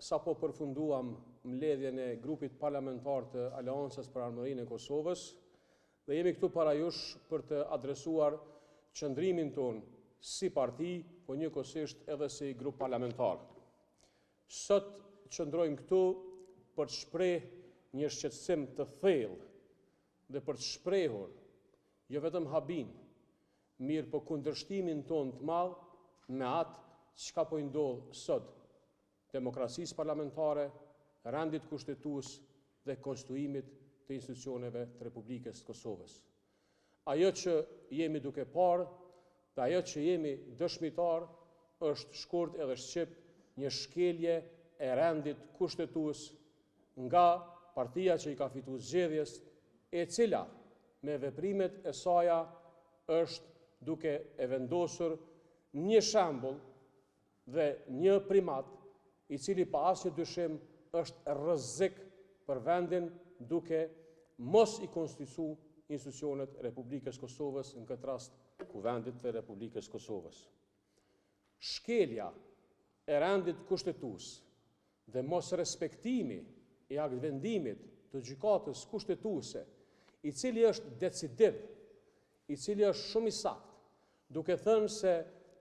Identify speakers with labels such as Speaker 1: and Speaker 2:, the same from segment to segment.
Speaker 1: sapo përfunduam mbledhjen e grupit parlamentar të Aleancës për Armërinë e Kosovës dhe jemi këtu para jush për të adresuar qëndrimin ton si parti, po njëkohësisht edhe si grup parlamentar. Sot qëndrojmë këtu për të shprehur një shqetësim të thellë dhe për të shprehur jo vetëm habin, mirë po kundërshtimin ton të madh me atë çka po i ndodh sot demokracisë parlamentare, rendit kushtetues dhe konstituimit të institucioneve të Republikës së Kosovës. Ajo që jemi duke parë dhe ajo që jemi dëshmitar është shkurt edhe shqip një shkelje e rendit kushtetues nga partia që i ka fituar zgjedhjes, e cila me veprimet e saja është duke e vendosur një shembull dhe një primat i cili pa asnjë dyshim është rrezik për vendin duke mos i konstituu institucionet e Republikës Kosovës, në këtë rast Kuvendit të Republikës Kosovës. Shkelja e rendit kushtetues dhe mos respektimi i aktvendimit të gjykatës kushtetuese, i cili është decidiv, i cili është shumë i saktë, duke thënë se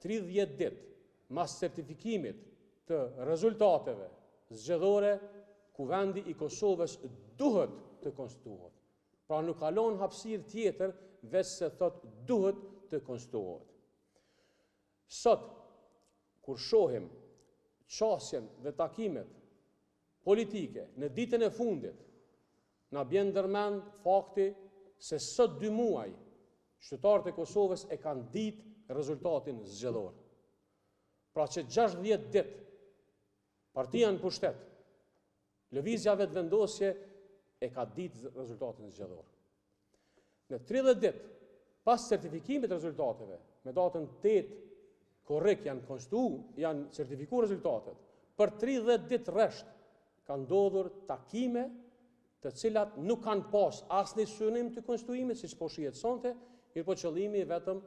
Speaker 1: 30 ditë mas certifikimit të rezultateve zgjedhore, Kuvendi i Kosovës duhet të konstituohet. Pra nuk kalon hapësirë tjetër veç se thot duhet të konstituohet. Sot, kur shohim qasjen dhe takimet politike në ditën e fundit, na bjen ndërmend fakti se sot 2 muaj qytetarët e Kosovës e kanë ditë rezultatin zgjedhor. Pra që 60 ditë partia në pushtet, lëvizja vetëvendosje e ka ditë rezultatin zgjedhor. Në 30 ditë pas certifikimit të rezultateve, me datën 8 korrekt janë certifikuar rezultatet, për 30 ditë rresht kanë ndodhur takime të cilat nuk kanë pas asnjë synim të konstituimit, siç po shihet sonte, mirë po qëllimi vetëm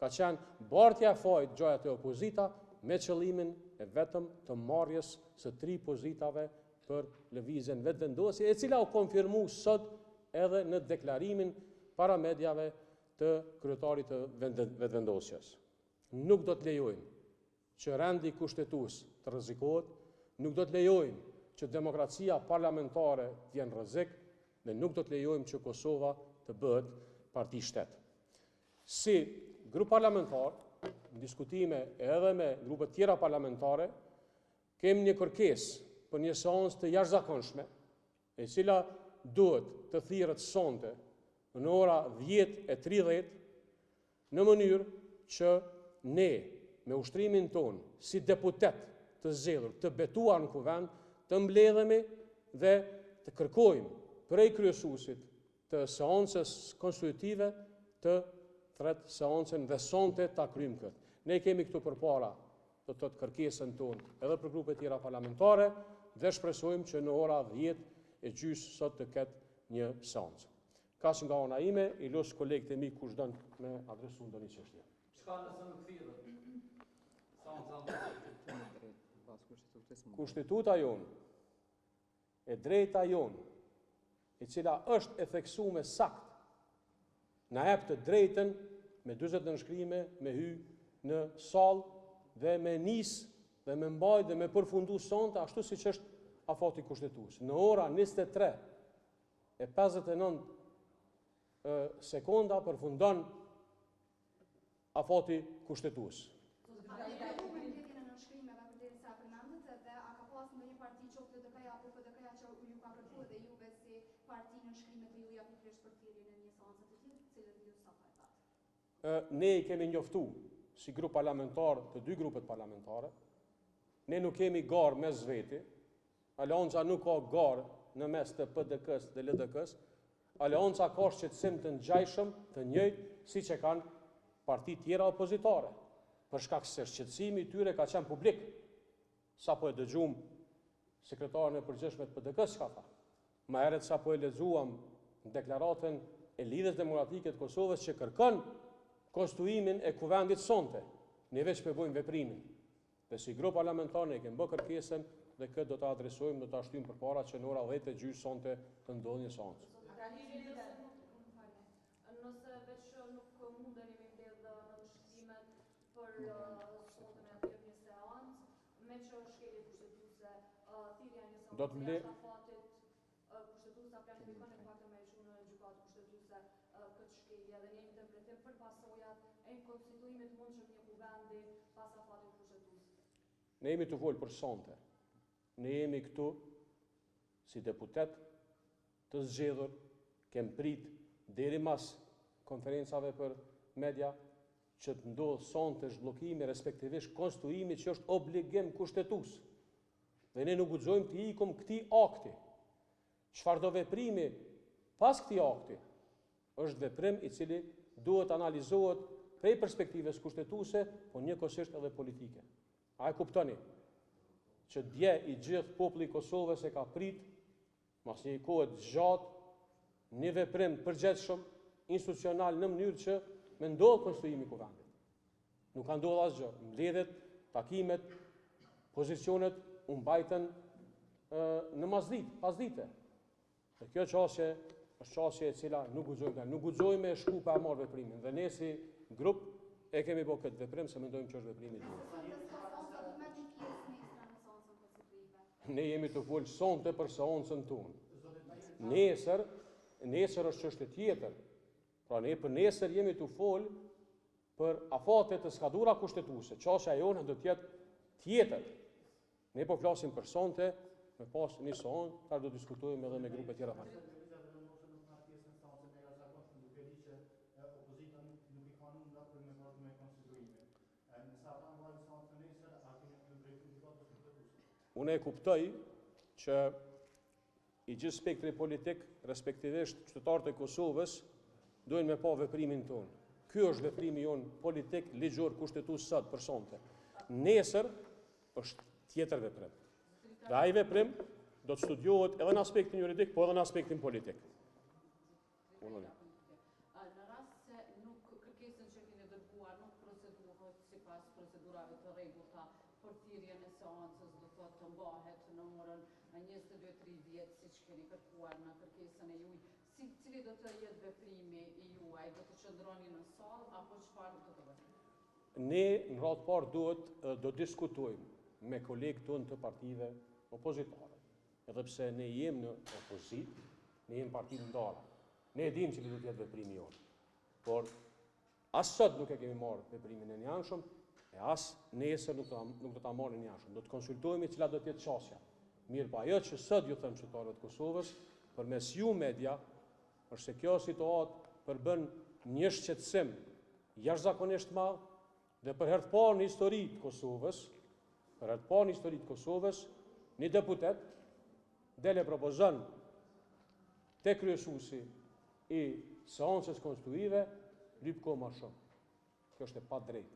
Speaker 1: ka qenë bartja e fajit gjajat e opozita me qëllimin e vetëm të marrjes së 3 pozitave për lëvizjen vetëvendosje, e cila u konfirmu sot edhe në deklarimin para mediave të kryetarit të vetëvendosjes. Nuk do të lejojmë që rendi kushtetues të rrezikohet, nuk do të lejojmë që demokracia parlamentare të jenë rrezik dhe nuk do të lejojmë që Kosova të bëhet parti shtet. Si grup parlamentar, në diskutime edhe me grupet tjera parlamentare, kemi një kërkesë për një seancë të jashtëzakonshme, e cila duhet të thirret sonte në ora 10:30, në mënyrë që ne, me ushtrimin ton, si deputet të zgjedhur, të betuar në Kuvend, të mbledhemi dhe të kërkojmë prej kryesuesit të seancës konstitutive të thret seancën dhe sonte ta kryjmë këtë. Ne kemi këtu përpara do të thotë kërkesën tonë edhe për grupet tjera parlamentare dhe shpresojmë që në ora 10:30 sot të ketë një seancë. Kaq nga ana ime, i los kolegët e mi kush don me adresu ndonjë çështje.
Speaker 2: Çka nëse nuk thirrët?
Speaker 1: Kushtetuta jonë, e drejta jonë, e cila është e theksuar sakt, na jep të drejtën me 40 nënshkrime me hy në sallë dhe me nis dhe me mbajt dhe me përfundu sonte ashtu siç është afati kushtetues. Në ora 23:59 sekonda përfundon afati kushtetues. Ne i kemi njoftu si grup parlamentar të 2 grupet parlamentare, ne nuk kemi garë mes veti, Aleanca nuk ka garë në mes të PDK-s dhe LDK-s, Aleanca ka shqetësim të ngjajshëm të njëjtë siç e kanë partit tjera opozitare, për shkak se shqetësimi i tyre ka qenë publik. Sapo e dëgjuam sekretarin e përgjithshme të PDK-s çka tha. Më herët sapo e lexuam në deklaratën e Lidhjes Demokratike të Kosovës që kërkon konstituimin e Kuvendit sonte. Ne veç po bëjmë veprimin. Dhe si grup parlamentar ne kemi bërë kërkesën dhe këtë do të adresojmë, do të ashtymë përpara që në ora 10:30 sonte të ndodhë një seancë.
Speaker 2: Nëse veç nuk mundeni me mbledh në shkrimet për sotën e atyrë një seancë, me që shkelje kushtetuese, thirrja e një seance jashtë afatit, kushtetuesa planifikon e faktë me çunë në gjykatë kushtetuese këtë shkelje dhe një interpretim për pasojat e konstituimit mund që një kuvendi pas afatit kushtetues.
Speaker 1: Ne jemi të folë për sonte. Ne jemi këtu si deputet të zgjedhur, kem prit deri mas konferencave për media që të ndodhë sonte zhbllokimi respektivisht konstituimi që është obligim kushtetues. Dhe ne nuk guxojmë të ikum këtij akti. Çfarë do veprimi pas këtij akti është veprim i cili duhet analizohet prej perspektivës kushtetuese, po njëkohësisht edhe politike. A e kuptoni që dje i gjithë populli i Kosovës e ka prit mas një kohë të gjatë një veprim përgjithshëm institucional në mënyrë që me ndodhë konstituimi i kuvendit. Nuk ka ndodhur asgjë. Mbledhjet, takimet, pozicionet u mbajtën në pasdite. Dhe kjo çështje është çështje e cila nuk guxojmë e shku pa marrë veprimin. Dhe ne si grup e kemi bërë këtë veprim se mendojmë që është veprimi i duhur. Ne jemi të folë sonte për seancën tonë. Nesër është çështje tjetër. Pra ne për nesër jemi të folë për afatet të skadura kushtetuese. Çështja jonë do të jetë tjetër. Ne po flasim për sonte, me pas një seancë, ta do diskutojmë edhe me grupe tjera. Unë e kuptoj që i gjithë spektri politik, respektivisht qytetarët e Kosovës, dojnë me pa veprimin tonë. Ky është veprimi jonë politik, ligjor, kushtetues sot për sonte. Nesër është tjetër veprim. Dhe ai veprim do të studiohet edhe në aspektin juridik, po edhe në aspektin politik.
Speaker 3: Në rast se nuk kërkesën që keni dërguar nuk procedohet sipas procedurave të rregullta për thirrjen e seancës, do thotë të mbahet në orën 22:30 siç keni kërkuar në kërkesën e juaj. Cili do të jetë veprimi i juaj? Do të qëndroni në sallë apo çfarë do të bëni?
Speaker 1: Ne në radhë parë do diskutojmë me kolegët tonë të partive opozitare. Edhe pse ne jemi në opozitë, ne jemi parti ndara. Ne e dimë cili do të jetë veprimi jonë. Por as sot nuk e kemi marrë veprimin e njëanshëm, e as nesër nuk do ta marrim njëanshëm. Do të konsultohemi cila do të jetë çështja. Mirë, pa ajo që sot ju them qytetarëve të Kosovës, përmes ju media, është se kjo situatë përbën një shqetësim jashtëzakonisht madh dhe për herë të parë në historitë të Kosovës, një deputet dele propozon te kryesuesi i seancës konstituive lyp kohë më shumë. Kjo është e padrejtë.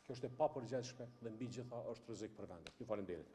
Speaker 1: Kjo është e papërgjithshme dhe mbi gjitha është rrezik për vendin. Ju falenderoj.